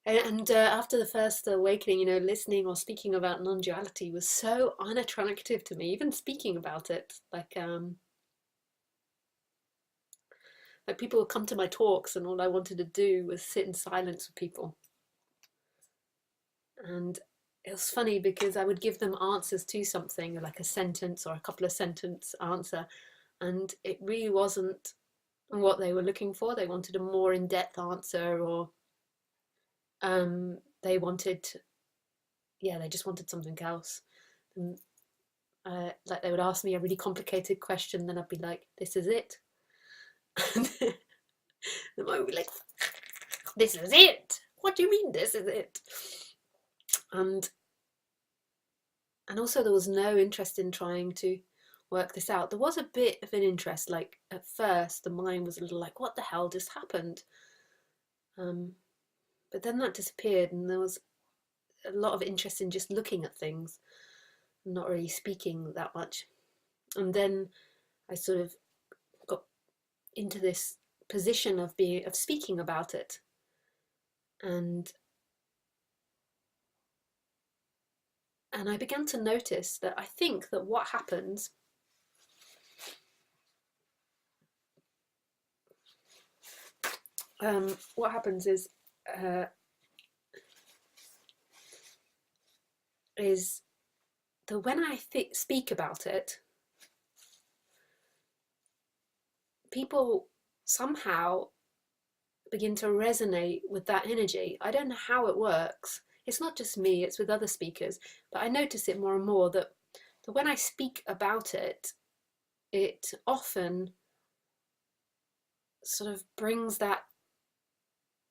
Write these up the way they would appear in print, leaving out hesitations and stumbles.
And after the first awakening, listening or speaking about non-duality was so unattractive to me, even speaking about it. Like people would come to my talks, and all I wanted to do was sit in silence with people. And it was funny because I would give them answers to something, like a sentence or a couple of sentence answer, and it really wasn't what they were looking for. They wanted a more in-depth answer, or they wanted, yeah, they just wanted something else. And, like they would ask me a really complicated question, then I'd be like, "This is it." And the moment would be like, "This is it. What do you mean this is it?" And and also there was no interest in trying to work this out. There was a bit of an interest, like at first the mind was a little like, what the hell just happened? But then that disappeared, and there was a lot of interest in just looking at things, not really speaking that much. And then I sort of got into this position of speaking about it, and I began to notice that I think that what happens uh, is that when I speak about it, people somehow begin to resonate with that energy. I don't know how it works. It's not just me, it's with other speakers, but I notice it more and more that when I speak about it, it often sort of brings that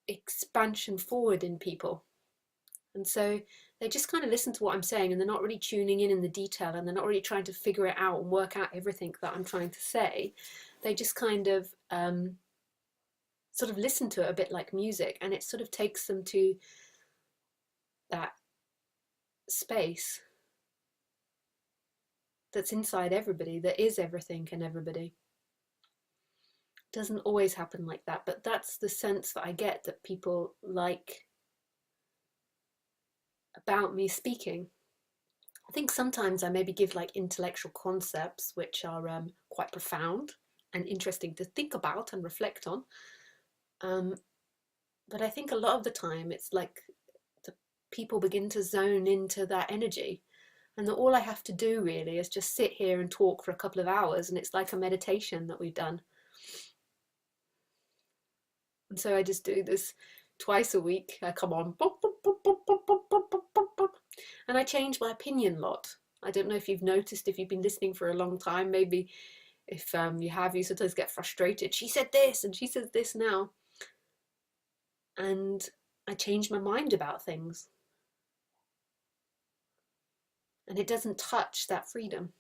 expansion forward in people. And so they just kind of listen to what I'm saying, and they're not really tuning in the detail, and they're not really trying to figure it out and work out everything that I'm trying to say. They just kind of sort of listen to it a bit like music, and it sort of takes them to that space that's inside everybody, that is everything and everybody. It doesn't always happen like that, but that's the sense that I get, that people like about me speaking. I think sometimes I maybe give like intellectual concepts which are quite profound and interesting to think about and reflect on. Um, but I think a lot of the time it's like the people begin to zone into that energy, and that all I have to do really is just sit here and talk for a couple of hours, and it's like a meditation that we've done. And so I just do this twice a week. I come on, and I change my opinion a lot. I don't know if you've noticed, if you've been listening for a long time, maybe if you have, you sometimes get frustrated. She said this and she says this now. And I change my mind about things. And it doesn't touch that freedom.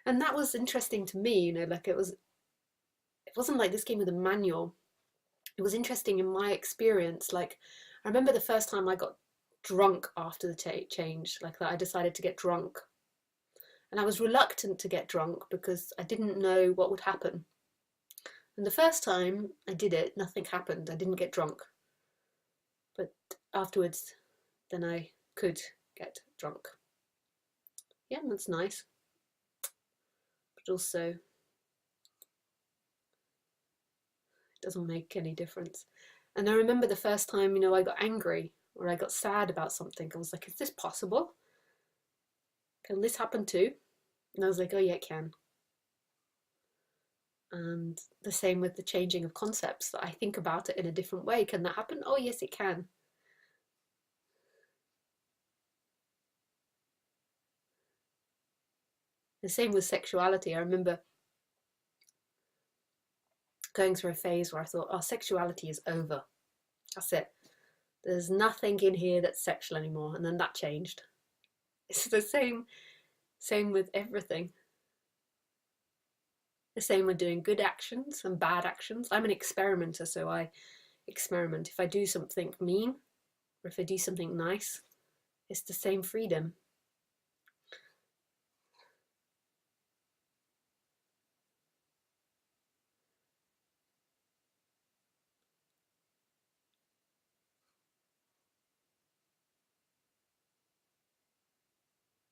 And that was interesting to me, like it wasn't like this came with a manual. It was interesting in my experience. Like, I remember the first time I got drunk after the change, like that I decided to get drunk. And I was reluctant to get drunk because I didn't know what would happen. And the first time I did it, nothing happened. I didn't get drunk. But afterwards, then I could get drunk. Yeah, that's nice. But also, it doesn't make any difference. And I remember the first time, I got angry or I got sad about something. I was like, is this possible? Can this happen too? And I was like, oh yeah, it can. And the same with the changing of concepts, that I think about it in a different way. Can that happen? Oh yes, it can. The same with sexuality. I remember going through a phase where I thought, oh, sexuality is over. That's it. There's nothing in here that's sexual anymore. And then that changed. It's the same with everything. The same with doing good actions and bad actions. I'm an experimenter, so I experiment. If I do something mean, or if I do something nice, it's the same freedom.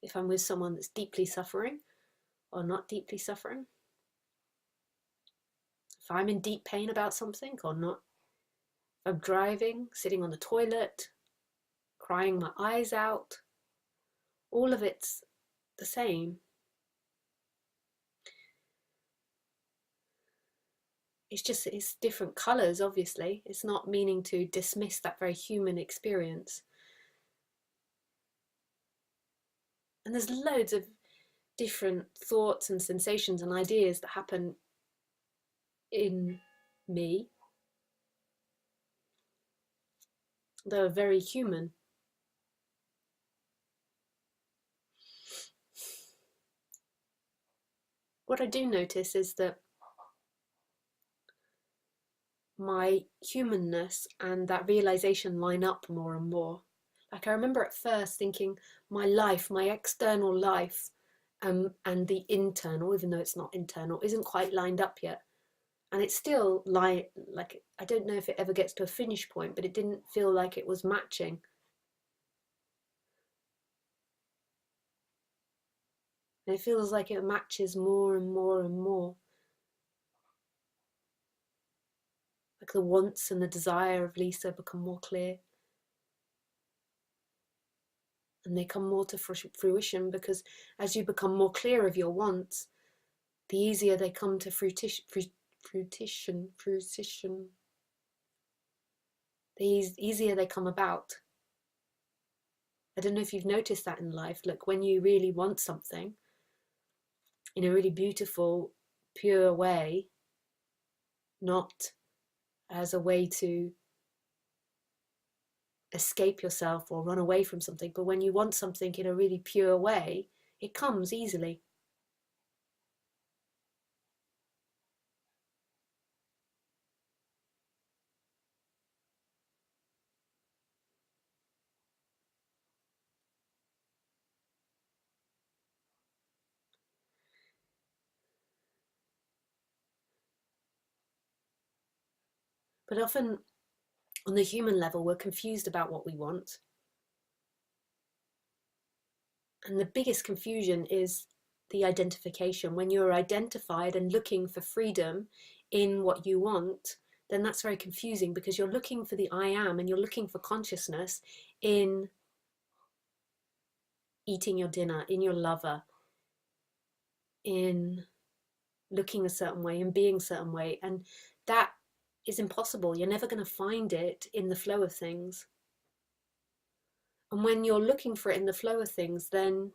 if I'm with someone that's deeply suffering or not deeply suffering, if I'm in deep pain about something or not, if I'm driving, sitting on the toilet, crying my eyes out, all of it's the same. It's different colors, obviously. It's not meaning to dismiss that very human experience. And there's loads of different thoughts and sensations and ideas that happen in me that are very human. What I do notice is that my humanness and that realization line up more and more. Like I remember at first thinking my life, my external life, and the internal, even though it's not internal, isn't quite lined up yet. And it's still like I don't know if it ever gets to a finish point, but it didn't feel like it was matching. And it feels like it matches more and more and more. Like the wants and the desire of Lisa become more clear. And they come more to fruition, because as you become more clear of your wants, the easier they come to fruition. The easier they come about. I don't know if you've noticed that in life. Look, when you really want something in a really beautiful, pure way, not as a way to escape yourself or run away from something, but when you want something in a really pure way, it comes easily. But often on the human level, we're confused about what we want. And the biggest confusion is the identification. When you're identified and looking for freedom in what you want, then that's very confusing, because you're looking for the I am and you're looking for consciousness in eating your dinner, in your lover, in looking a certain way and being a certain way. And that is impossible. You're never going to find it in the flow of things. And when you're looking for it in the flow of things, then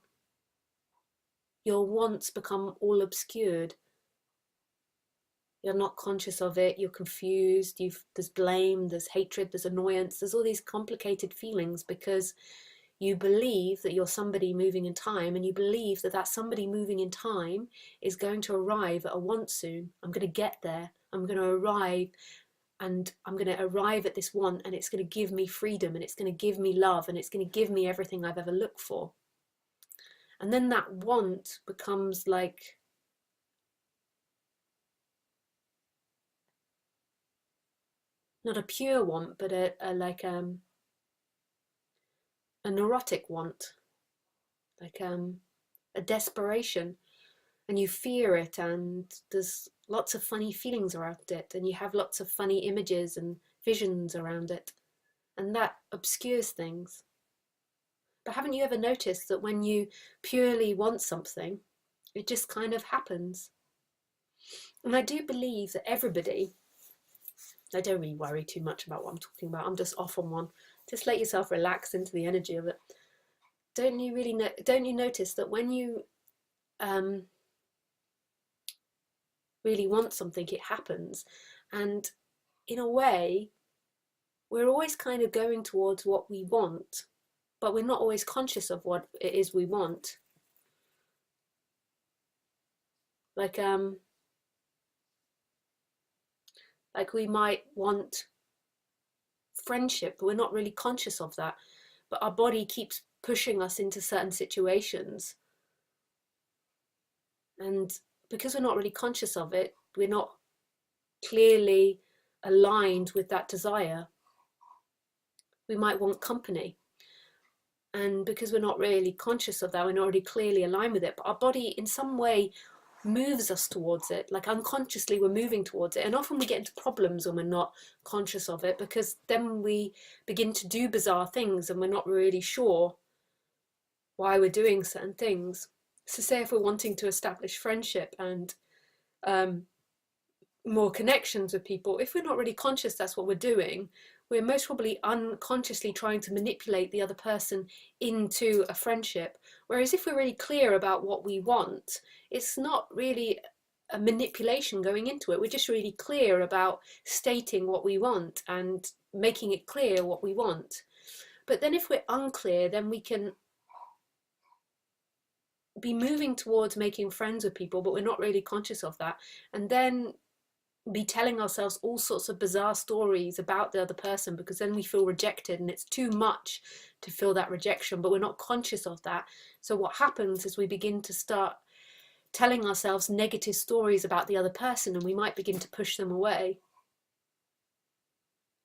your wants become all obscured. You're not conscious of it, you're confused, there's blame, there's hatred, there's annoyance, there's all these complicated feelings, because you believe that you're somebody moving in time, and you believe that that somebody moving in time is going to arrive at a want soon. I'm going to get there, I'm going to arrive, and I'm going to arrive at this want, and it's going to give me freedom, and it's going to give me love, and it's going to give me everything I've ever looked for. And then that want becomes like not a pure want, but a neurotic want, like a desperation, and you fear it, and there's lots of funny feelings around it, and you have lots of funny images and visions around it, and that obscures things. But haven't you ever noticed that when you purely want something, it just kind of happens? And I do believe that everybody, I don't really worry too much about what I'm talking about, I'm just off on one. Just let yourself relax into the energy of it. Don't you notice that when you really want something, it happens? And in a way, we're always kind of going towards what we want, but we're not always conscious of what it is we want. Like we might want friendship, but we're not really conscious of that. But our body keeps pushing us into certain situations. And because we're not really conscious of it, we're not clearly aligned with that desire. We might want company. And because we're not really conscious of that, we're not really clearly aligned with it, but our body in some way moves us towards it. Like unconsciously we're moving towards it, and often we get into problems when we're not conscious of it, because then we begin to do bizarre things and we're not really sure why we're doing certain things. So say if we're wanting to establish friendship and more connections with people, if we're not really conscious that's what we're doing, we're most probably unconsciously trying to manipulate the other person into a friendship. Whereas if we're really clear about what we want, it's not really a manipulation going into it. We're just really clear about stating what we want and making it clear what we want. But then if we're unclear, then we can be moving towards making friends with people, but we're not really conscious of that. And then be telling ourselves all sorts of bizarre stories about the other person, because then we feel rejected and it's too much to feel that rejection, but we're not conscious of that. So what happens is we begin to start telling ourselves negative stories about the other person, and we might begin to push them away.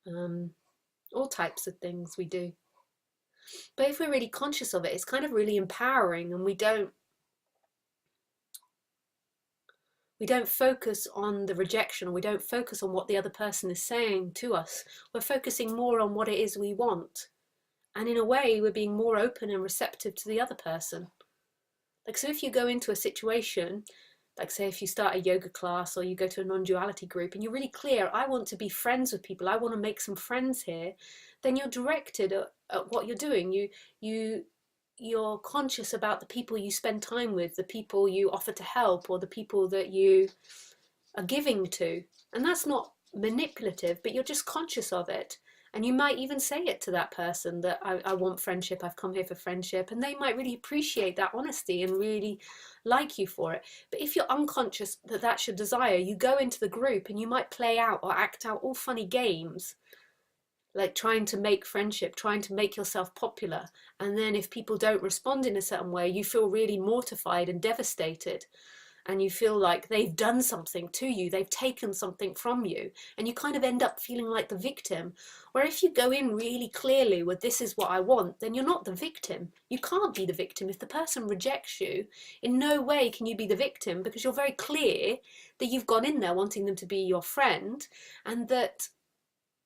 All types of things we do. But if we're really conscious of it, it's kind of really empowering, and we don't focus on the rejection, or we don't focus on what the other person is saying to us. We're focusing more on what it is we want. And in a way, we're being more open and receptive to the other person. Like, so if you go into a situation, like say if you start a yoga class or you go to a non-duality group and you're really clear, I want to be friends with people, I want to make some friends here, then you're directed at what you're doing. You're conscious about the people you spend time with, the people you offer to help, or the people that you are giving to. And that's not manipulative, but you're just conscious of it. And you might even say it to that person that I want friendship, I've come here for friendship. And they might really appreciate that honesty and really like you for it. But if you're unconscious that that's your desire, you go into the group and you might play out or act out all funny games, like trying to make friendship, trying to make yourself popular. And then if people don't respond in a certain way, you feel really mortified and devastated. And you feel like they've done something to you, they've taken something from you, and you kind of end up feeling like the victim. Where if you go in really clearly with this is what I want, then you're not the victim. You can't be the victim. If the person rejects you, in no way can you be the victim, because you're very clear that you've gone in there wanting them to be your friend, and that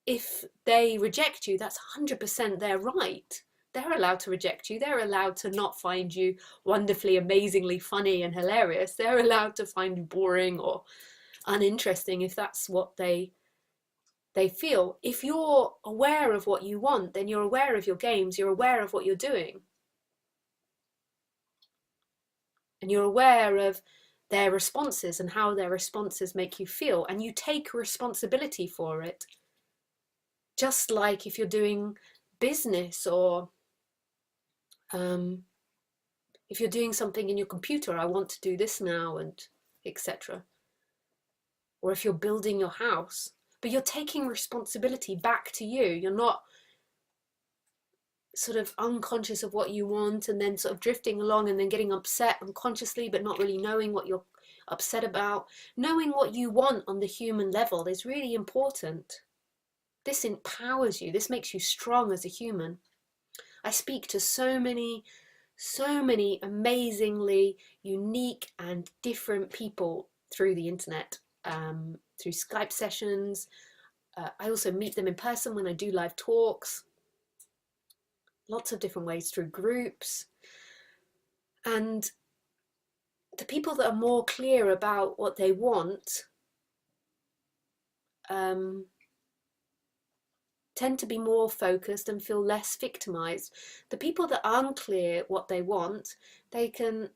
if they reject you, that's 100% their right. They're allowed to reject you. They're allowed to not find you wonderfully, amazingly funny and hilarious. They're allowed to find you boring or uninteresting if that's what they feel. If you're aware of what you want, then you're aware of your games, you're aware of what you're doing. And you're aware of their responses and how their responses make you feel. And you take responsibility for it. Just like if you're doing business, or if you're doing something in your computer, I want to do this now, and etc. Or if you're building your house, but you're taking responsibility back to you. You're not sort of unconscious of what you want and then sort of drifting along and then getting upset unconsciously, but not really knowing what you're upset about. Knowing what you want on the human level is really important. This empowers you. This makes you strong as a human. I speak to so many amazingly unique and different people through the internet, through Skype sessions. I also meet them in person when I do live talks. Lots of different ways, through groups. And the people that are more clear about what they want tend to be more focused and feel less victimized. The people that are unclear what they want, they can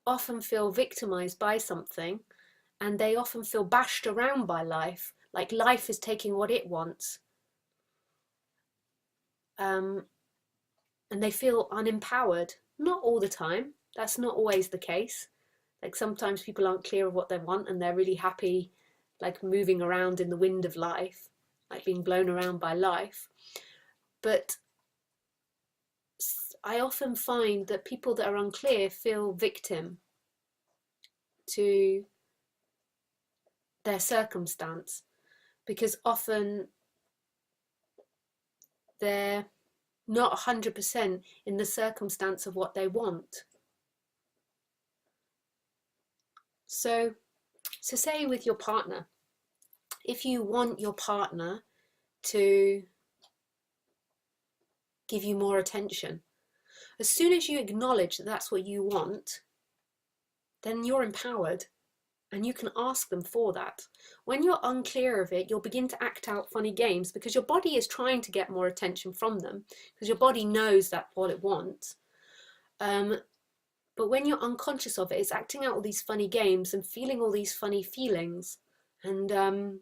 often feel victimized by something, and they often feel bashed around by life, like life is taking what it wants. And they feel unempowered. Not all the time, that's not always the case. Like sometimes people aren't clear of what they want and they're really happy, like moving around in the wind of life, like being blown around by life. But I often find that people that are unclear feel victim to their circumstance, because often they're not 100% in the circumstance of what they want. So say with your partner, if you want your partner to give you more attention, as soon as you acknowledge that that's what you want, then you're empowered and you can ask them for that. When you're unclear of it, you'll begin to act out funny games because your body is trying to get more attention from them because your body knows that what it wants. But when you're unconscious of it, it's acting out all these funny games and feeling all these funny feelings and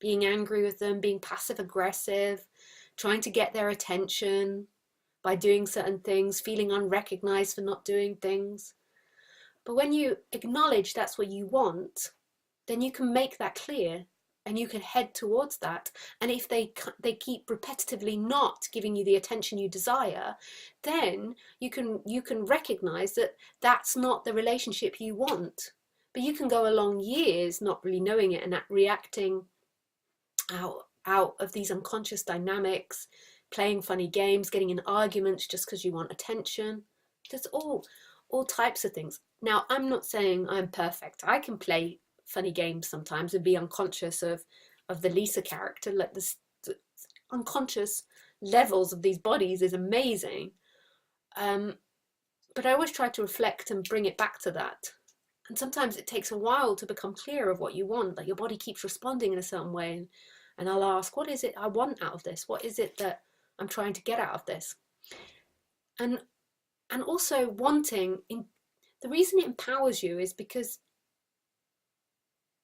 being angry with them, being passive aggressive, trying to get their attention by doing certain things, feeling unrecognized for not doing things. But when you acknowledge that's what you want, then you can make that clear and you can head towards that. And if they keep repetitively not giving you the attention you desire, then you can recognize that that's not the relationship you want. But you can go along years not really knowing it and reacting out of these unconscious dynamics, playing funny games, getting in arguments just because you want attention. There's all types of things. Now, I'm not saying I'm perfect. I can play funny games sometimes and be unconscious of the Lisa character. Like the unconscious levels of these bodies is amazing. But I always try to reflect and bring it back to that. And sometimes it takes a while to become clear of what you want. Like your body keeps responding in a certain way. And I'll ask, what is it I want out of this? What is it that I'm trying to get out of this? And also wanting, the reason it empowers you is because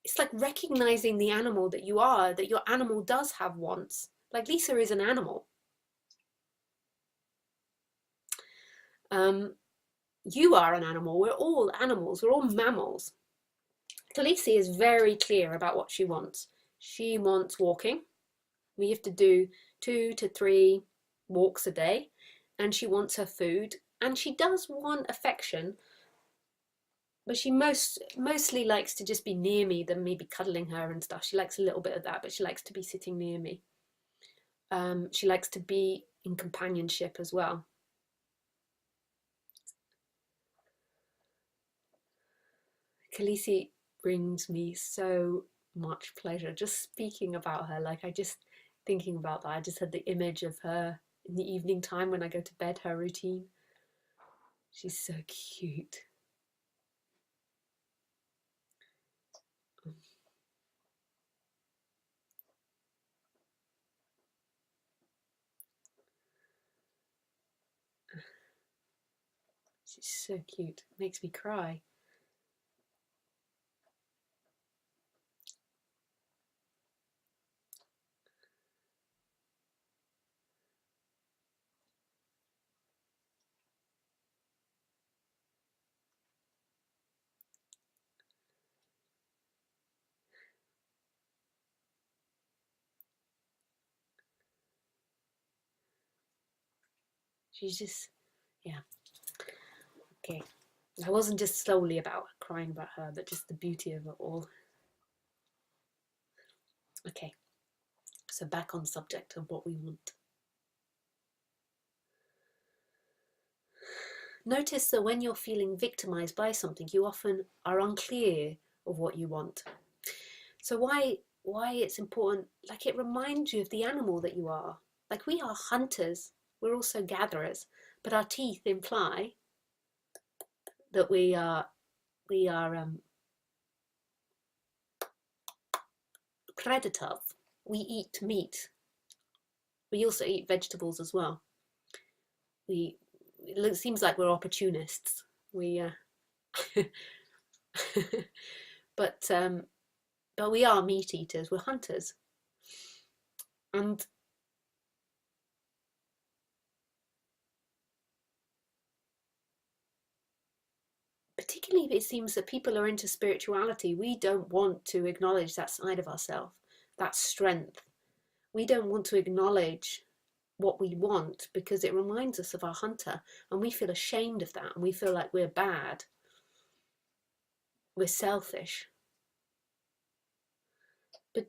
it's like recognizing the animal that you are, that your animal does have wants. Like Lisa is an animal. You are an animal. We're all animals. We're all mammals. Khaleesi is very clear about what she wants. She wants walking. We have to do 2 to 3 walks a day. And she wants her food. And she does want affection. But she mostly likes to just be near me than me be cuddling her and stuff. She likes a little bit of that, but she likes to be sitting near me. She likes to be in companionship as well. Khaleesi brings me so much pleasure just speaking about her. Like I just thinking about that, I just had the image of her in the evening time when I go to bed, her routine. She's so cute. She's so cute. Makes me cry. She's just, yeah. Okay. I wasn't just slowly about crying about her, but just the beauty of it all. Okay. So back on subject of what we want. Notice that when you're feeling victimized by something, you often are unclear of what you want. So why it's important, like it reminds you of the animal that you are. Like we are hunters, we're also gatherers, but our teeth imply that we are predators. We eat meat. We also eat vegetables as well. It seems like we're opportunists. But we are meat eaters. We're hunters, and particularly if it seems that people are into spirituality, we don't want to acknowledge that side of ourselves, that strength. We don't want to acknowledge what we want because it reminds us of our hunter, and we feel ashamed of that, and we feel like we're bad, we're selfish. But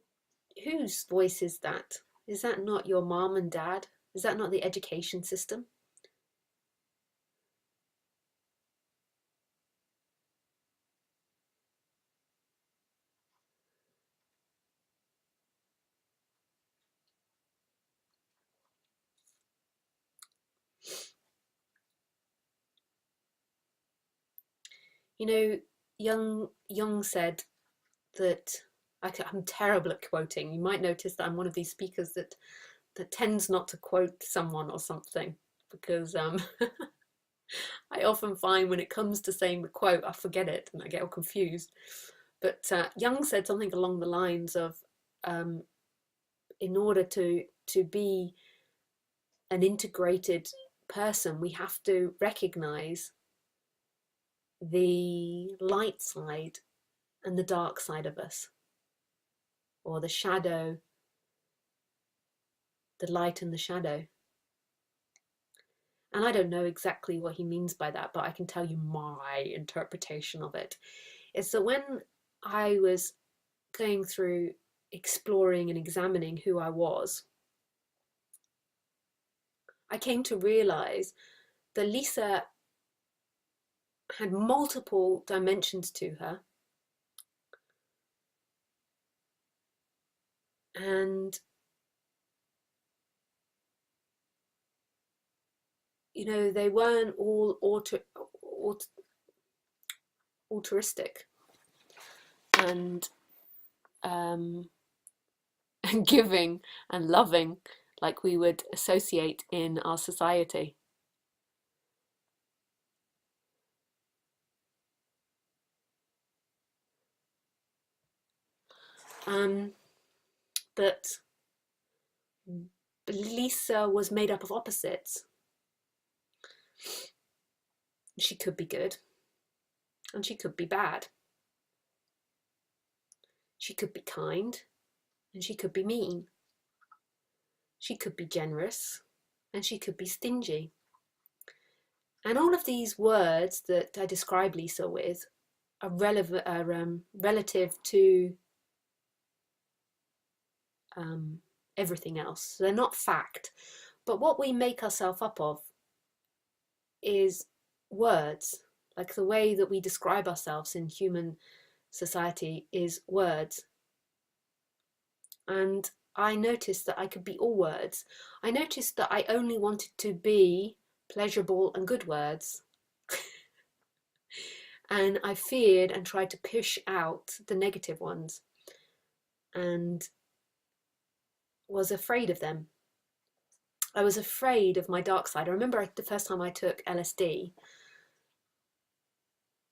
whose voice is that? Is that not your mom and dad? Is that not the education system? You know, Jung said that, I'm terrible at quoting. You might notice that I'm one of these speakers that tends not to quote someone or something, because I often find when it comes to saying the quote, I forget it and I get all confused. But Jung said something along the lines of, um, in order to be an integrated person, we have to recognize the light side and the dark side of us, or the shadow, the light and the shadow. And I don't know exactly what he means by that, but I can tell you my interpretation of it. It's that when I was going through exploring and examining who I was, I came to realize that Lisa had multiple dimensions to her, and they weren't all altruistic and um, and giving and loving like we would associate in our society. But Lisa was made up of opposites. She could be good and she could be bad. She could be kind and she could be mean. She could be generous and she could be stingy. And all of these words that I describe Lisa with are relative to everything else. They're not fact. But what we make ourselves up of is words. Like the way that we describe ourselves in human society is words. And I noticed that I could be all words. I noticed that I only wanted to be pleasurable and good words. And I feared and tried to push out the negative ones and was afraid of them. I was afraid of my dark side. I remember the first time I took LSD,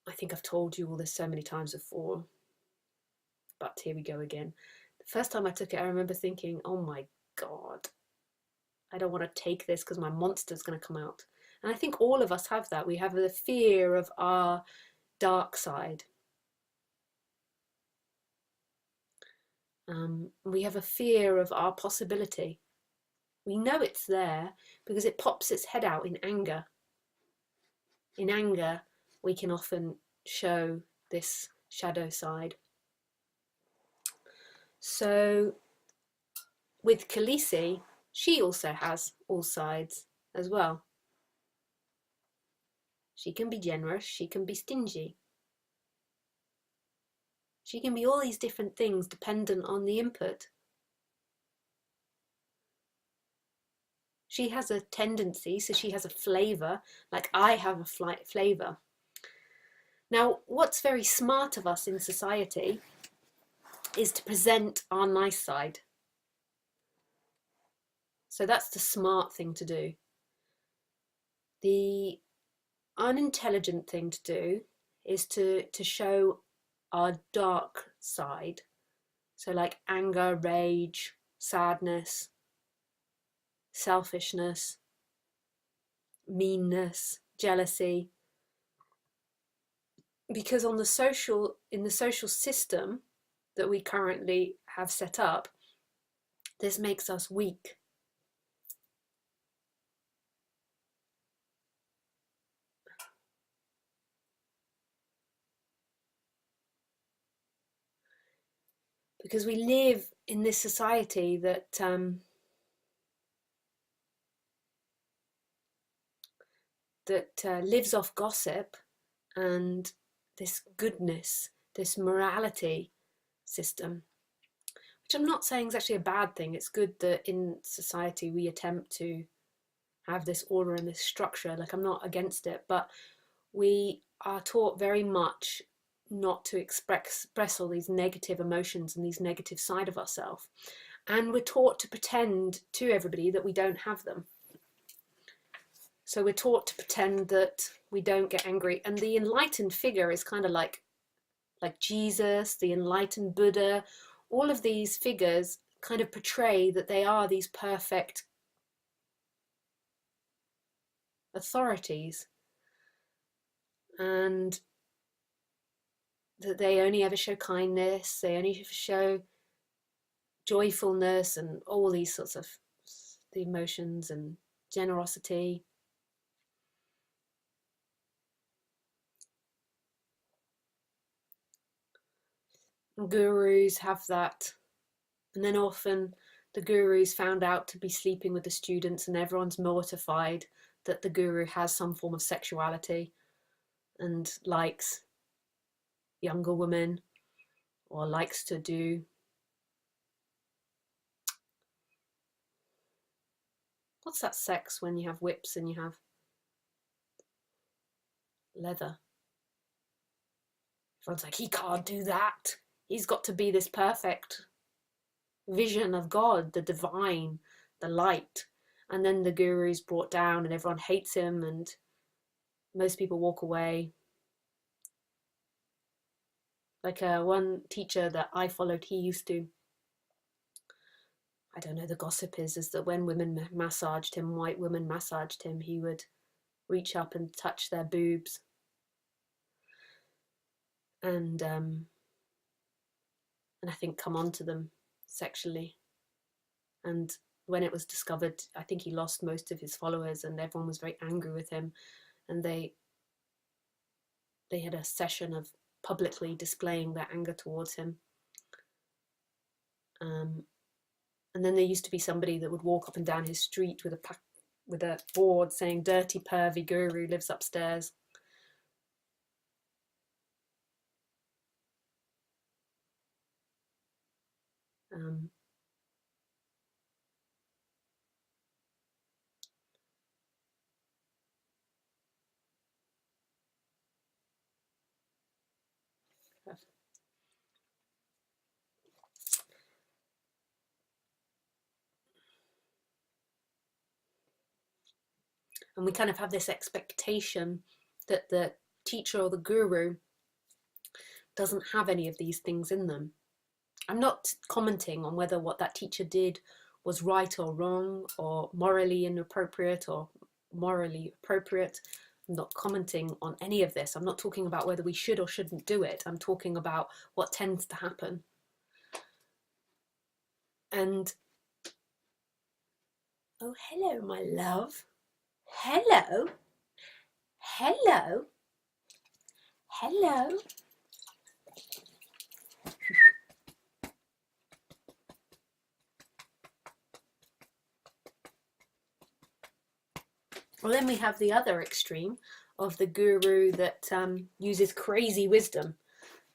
I think I've told you all this so many times before, but here we go again. The first time I took it, I remember thinking, oh my God, I don't want to take this because my monster's going to come out. And I think all of us have that. We have the fear of our dark side. We have a fear of our possibility. We know it's there because it pops its head out in anger. In anger, we can often show this shadow side. So with Khaleesi, she also has all sides as well. She can be generous, she can be stingy. She can be all these different things dependent on the input. She has a tendency, so she has a flavour, like I have a flavour. Now, what's very smart of us in society is to present our nice side. So that's the smart thing to do. The unintelligent thing to do is to show our dark side. So like anger, rage, sadness, selfishness, meanness, jealousy. Because in the social system that we currently have set up, this makes us weak. Because we live in this society that that lives off gossip and this goodness, this morality system, which I'm not saying is actually a bad thing. It's good that in society we attempt to have this order and this structure. Like, I'm not against it, but we are taught very much not to express all these negative emotions and these negative side of ourselves. And we're taught to pretend to everybody that we don't have them. So we're taught to pretend that we don't get angry. And the enlightened figure is kind of like Jesus, the enlightened Buddha. All of these figures kind of portray that they are these perfect authorities, and that they only ever show kindness, they only show joyfulness and all these sorts of the emotions and generosity. And gurus have that, and then often the guru's found out to be sleeping with the students, and everyone's mortified that the guru has some form of sexuality and likes younger women, or likes to do, what's that sex when you have whips and you have leather? Everyone's like, he can't do that. He's got to be this perfect vision of God, the divine, the light. And then the guru's brought down and everyone hates him and most people walk away. Like one teacher that I followed, he used to, I don't know, the gossip is that when women massaged him, white women massaged him, he would reach up and touch their boobs. And I think come onto them sexually. And when it was discovered, I think he lost most of his followers and everyone was very angry with him. And they had a session of publicly displaying their anger towards him. And then there used to be somebody that would walk up and down his street with a board saying, "Dirty pervy guru lives upstairs." And we kind of have this expectation that the teacher or the guru doesn't have any of these things in them. I'm not commenting on whether what that teacher did was right or wrong, or morally inappropriate or morally appropriate. I'm not commenting on any of this. I'm not talking about whether we should or shouldn't do it. I'm talking about what tends to happen. And, oh, hello, my love. Hello. Hello. Hello. Well, then we have the other extreme of the guru that uses crazy wisdom.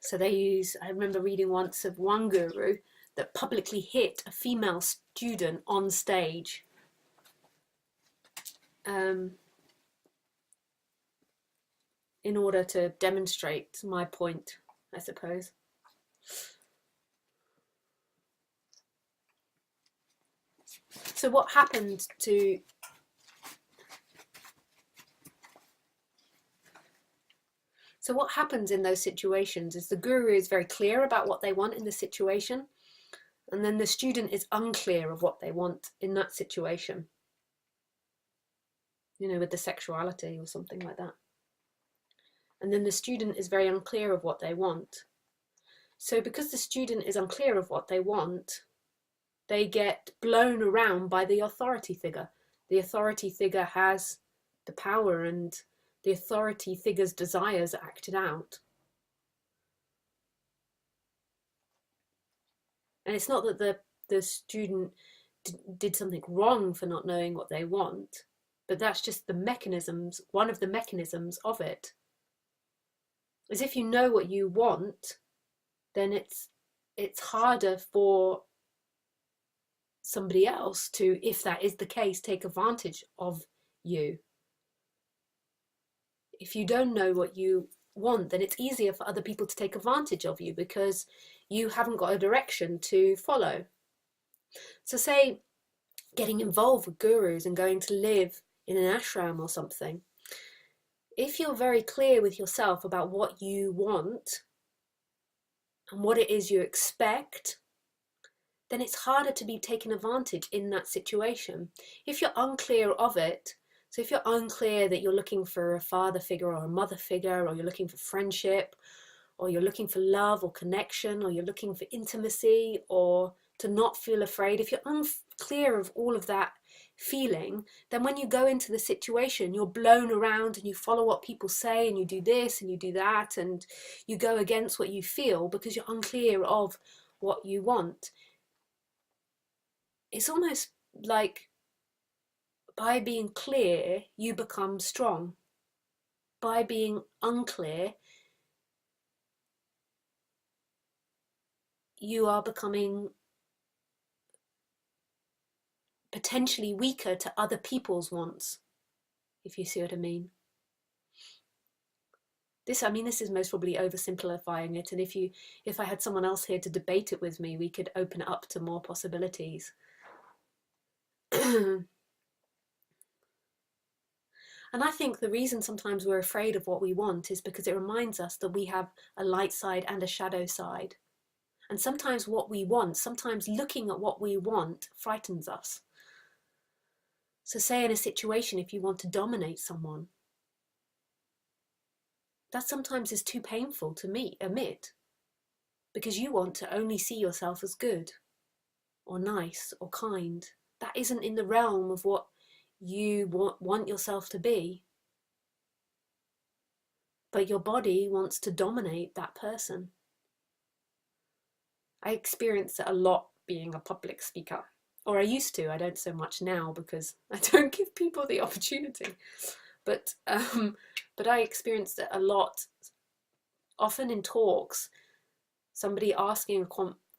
So I remember reading once of one guru that publicly hit a female student on stage. In order to demonstrate my point, I suppose. So what happened to So what happens in those situations is the guru is very clear about what they want in the situation, and then the student is unclear of what they want in that situation. You know, with the sexuality or something like that. And then the student is very unclear of what they want. So because the student is unclear of what they want, they get blown around by the authority figure. The authority figure has the power, and the authority figure's desires are acted out. And it's not that the student did something wrong for not knowing what they want. but that's just the mechanisms, one of the mechanisms of it. As if you know what you want, then it's harder for somebody else to, if that is the case, take advantage of you. If you don't know what you want, then it's easier for other people to take advantage of you because you haven't got a direction to follow. So say getting involved with gurus and going to live in an ashram or something, if you're very clear with yourself about what you want and what it is you expect, then it's harder to be taken advantage in that situation. If you're unclear of it, so if you're unclear that you're looking for a father figure or a mother figure, or you're looking for friendship, or you're looking for love or connection, or you're looking for intimacy, or to not feel afraid, if you're unclear of all of that feeling, then when you go into the situation, you're blown around and you follow what people say and you do this and you do that and you go against what you feel because you're unclear of what you want. It's almost like by being clear, you become strong. By being unclear, you are becoming potentially weaker to other people's wants, if you see what I mean. This is most probably oversimplifying it, and if I had someone else here to debate it with me, we could open it up to more possibilities. And I think the reason sometimes we're afraid of what we want is because it reminds us that we have a light side and a shadow side. And sometimes what we want, sometimes looking at what we want frightens us. So say in a situation, if you want to dominate someone, that sometimes is too painful to admit, because you want to only see yourself as good or nice or kind. That isn't in the realm of what you want yourself to be. But your body wants to dominate that person. I experience it a lot being a public speaker, or I used to. I don't so much now because I don't give people the opportunity. But I experienced it a lot, often in talks, somebody asking a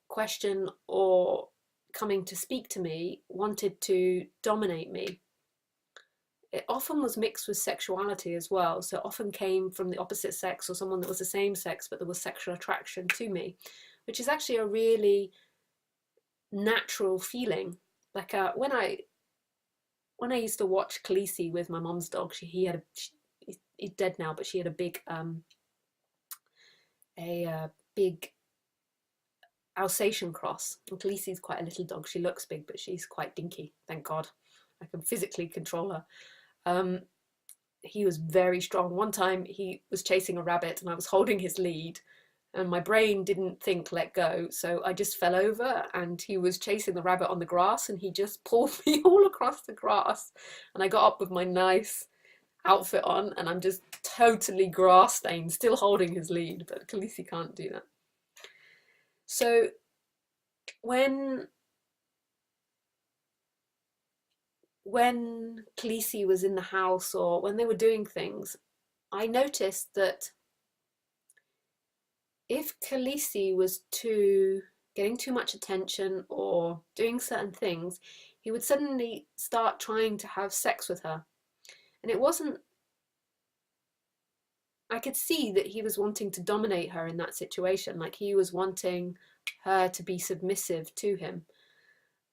question or coming to speak to me wanted to dominate me. It often was mixed with sexuality as well, so it often came from the opposite sex or someone that was the same sex but there was sexual attraction to me, which is actually a really natural feeling. Like when I used to watch Khaleesi with my mum's dog, he's dead now, but she had a big Alsatian cross. And Khaleesi's quite a little dog. She looks big, but she's quite dinky. Thank God, I can physically control her. He was very strong. One time he was chasing a rabbit and I was holding his lead and my brain didn't think let go, so I just fell over and he was chasing the rabbit on the grass and he just pulled me all across the grass, and I got up with my nice outfit on and I'm just totally grass stained, still holding his lead, but Khaleesi can't do that. So when Khaleesi was in the house or when they were doing things, I noticed that if Khaleesi was getting too much attention or doing certain things, he would suddenly start trying to have sex with her. And I could see that he was wanting to dominate her in that situation, like he was wanting her to be submissive to him.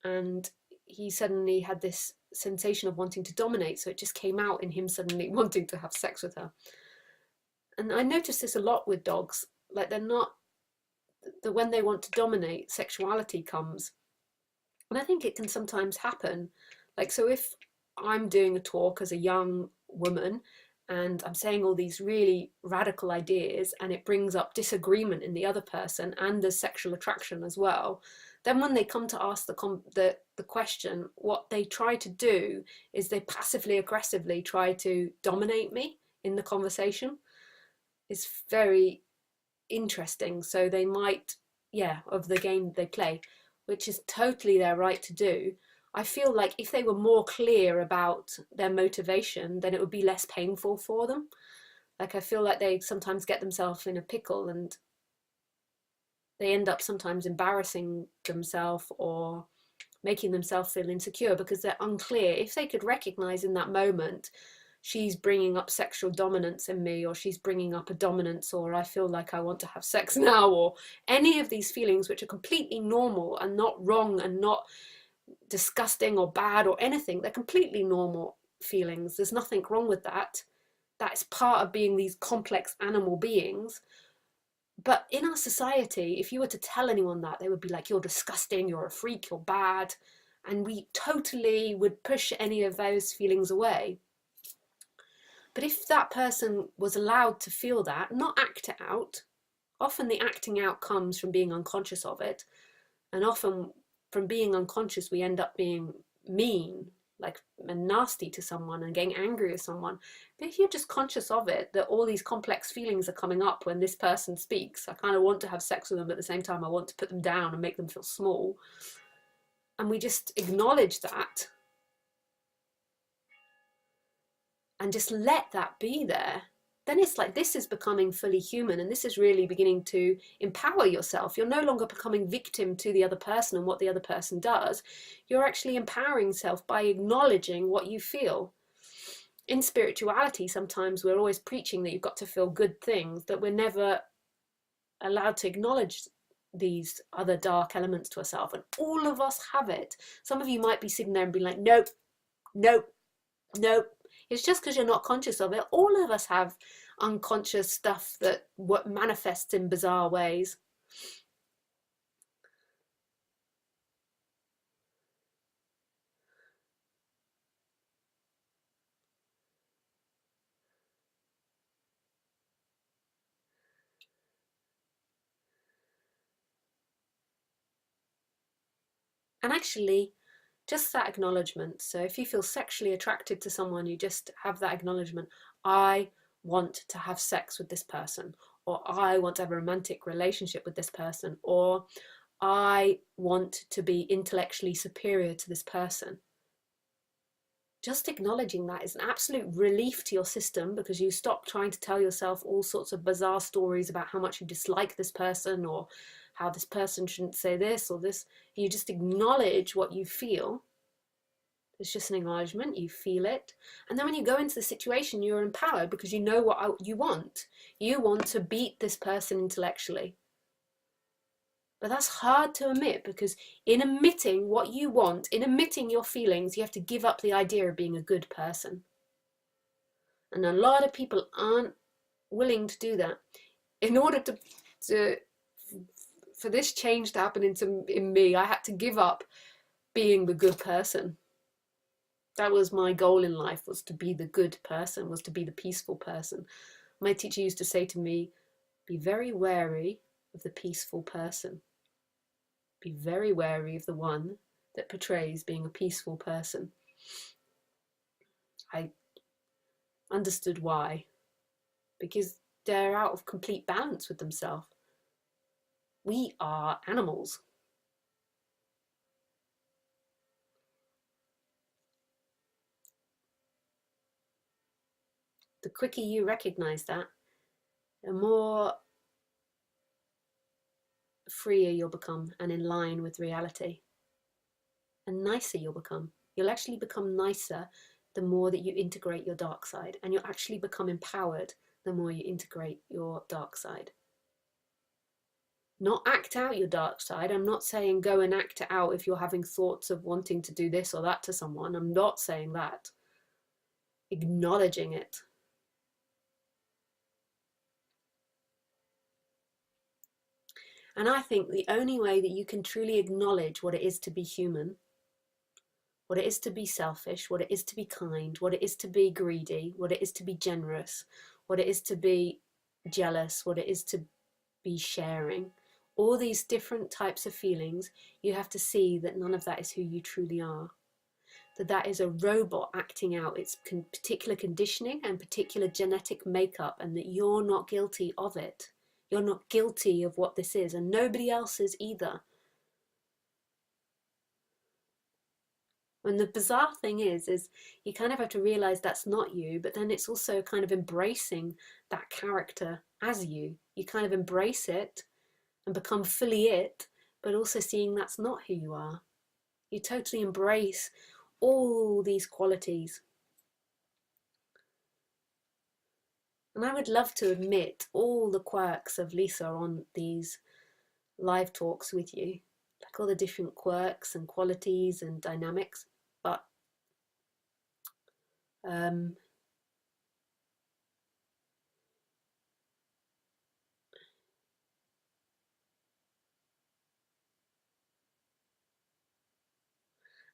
And he suddenly had this sensation of wanting to dominate, so it just came out in him suddenly wanting to have sex with her. And I noticed this a lot with dogs, like they're not, that when they want to dominate, sexuality comes. And I think it can sometimes happen. Like, so if I'm doing a talk as a young woman and I'm saying all these really radical ideas and it brings up disagreement in the other person and there's sexual attraction as well, then when they come to ask the question, what they try to do is they passively aggressively try to dominate me in the conversation. It's very interesting. So they might, of the game they play, which is totally their right to do. I feel like if they were more clear about their motivation, then it would be less painful for them. Like I feel like they sometimes get themselves in a pickle and they end up sometimes embarrassing themselves or making themselves feel insecure because they're unclear. If they could recognize in that moment, she's bringing up sexual dominance in me, or she's bringing up a dominance, or I feel like I want to have sex now, or any of these feelings which are completely normal and not wrong and not disgusting or bad or anything. They're completely normal feelings. There's nothing wrong with that. That's part of being these complex animal beings. But in our society, if you were to tell anyone that, they would be like, you're disgusting, you're a freak, you're bad. And we totally would push any of those feelings away. But if that person was allowed to feel that, not act it out, often the acting out comes from being unconscious of it. And often from being unconscious, we end up being mean, like, and nasty to someone and getting angry with someone. But if you're just conscious of it, that all these complex feelings are coming up when this person speaks, I kind of want to have sex with them, but at the same time I want to put them down and make them feel small, and we just acknowledge that and just let that be there, then it's like this is becoming fully human, and this is really beginning to empower yourself. You're no longer becoming victim to the other person and what the other person does. You're actually empowering yourself by acknowledging what you feel. In spirituality, sometimes we're always preaching that you've got to feel good things, that we're never allowed to acknowledge these other dark elements to ourselves. And all of us have it. Some of you might be sitting there and be like, nope, nope, nope. It's just because you're not conscious of it. All of us have unconscious stuff that manifests in bizarre ways. And actually, just that acknowledgement. So if you feel sexually attracted to someone, you just have that acknowledgement. I want to have sex with this person, or I want to have a romantic relationship with this person, or I want to be intellectually superior to this person. Just acknowledging that is an absolute relief to your system, because you stop trying to tell yourself all sorts of bizarre stories about how much you dislike this person or how this person shouldn't say this or this. You just acknowledge what you feel. It's just an acknowledgement, you feel it. And then when you go into the situation, you're empowered because you know what you want. You want to beat this person intellectually. But that's hard to admit, because in admitting what you want, in admitting your feelings, you have to give up the idea of being a good person. And a lot of people aren't willing to do that. In order for this change to happen in me, I had to give up being the good person. That was my goal in life, was to be the good person, was to be the peaceful person. My teacher used to say to me, be very wary of the peaceful person. Be very wary of the one that portrays being a peaceful person. I understood why. Because they're out of complete balance with themselves. We are animals. The quicker you recognize that, the more freer you'll become and in line with reality. And nicer you'll become. You'll actually become nicer the more that you integrate your dark side, and you'll actually become empowered the more you integrate your dark side. Not act out your dark side. I'm not saying go and act it out if you're having thoughts of wanting to do this or that to someone. I'm not saying that. Acknowledging it. And I think the only way that you can truly acknowledge what it is to be human, what it is to be selfish, what it is to be kind, what it is to be greedy, what it is to be generous, what it is to be jealous, what it is to be sharing, all these different types of feelings, you have to see that none of that is who you truly are. That is a robot acting out its particular conditioning and particular genetic makeup, and that you're not guilty of it. You're not guilty of what this is, and nobody else is either. And the bizarre thing is you kind of have to realize that's not you, but then it's also kind of embracing that character as you. You kind of embrace it and become fully it, but also seeing that's not who you are. You totally embrace all these qualities. And I would love to admit all the quirks of Lisa on these live talks with you, like all the different quirks and qualities and dynamics. But um,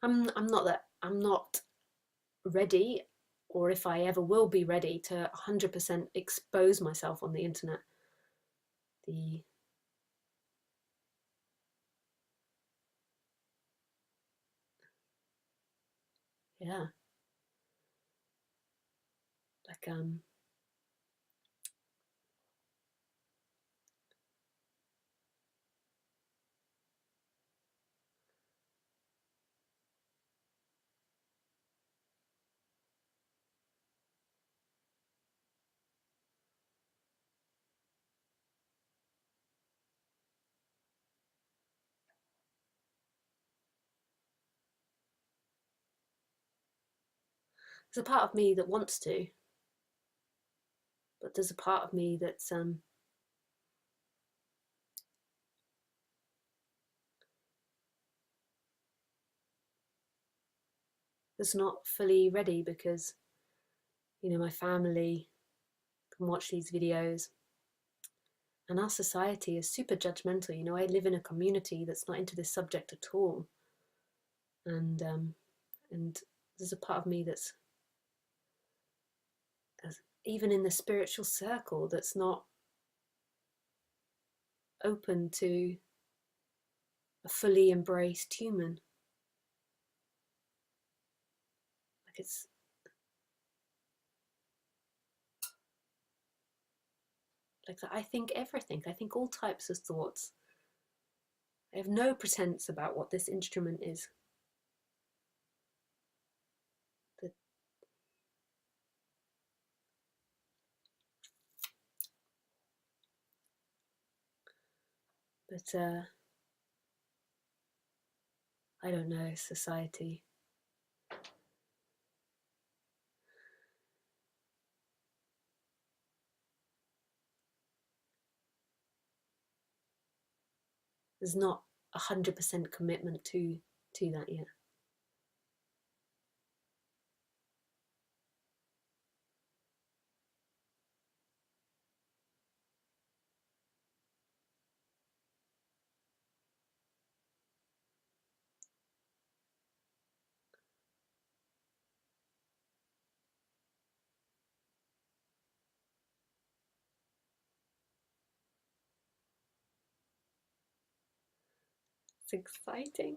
I'm not ready, or if I ever will be ready to 100% expose myself on the internet. The Yeah, like there's a part of me that wants to, but there's a part of me that's not fully ready because my family can watch these videos, and our society is super judgmental. I live in a community that's not into this subject at all, and there's a part of me that's even in the spiritual circle that's not open to a fully embraced human. Like it's like that. I think everything. I think all types of thoughts. I have no pretense about what this instrument is. But, but I don't know, society. There's not 100% commitment to that yet. It's exciting.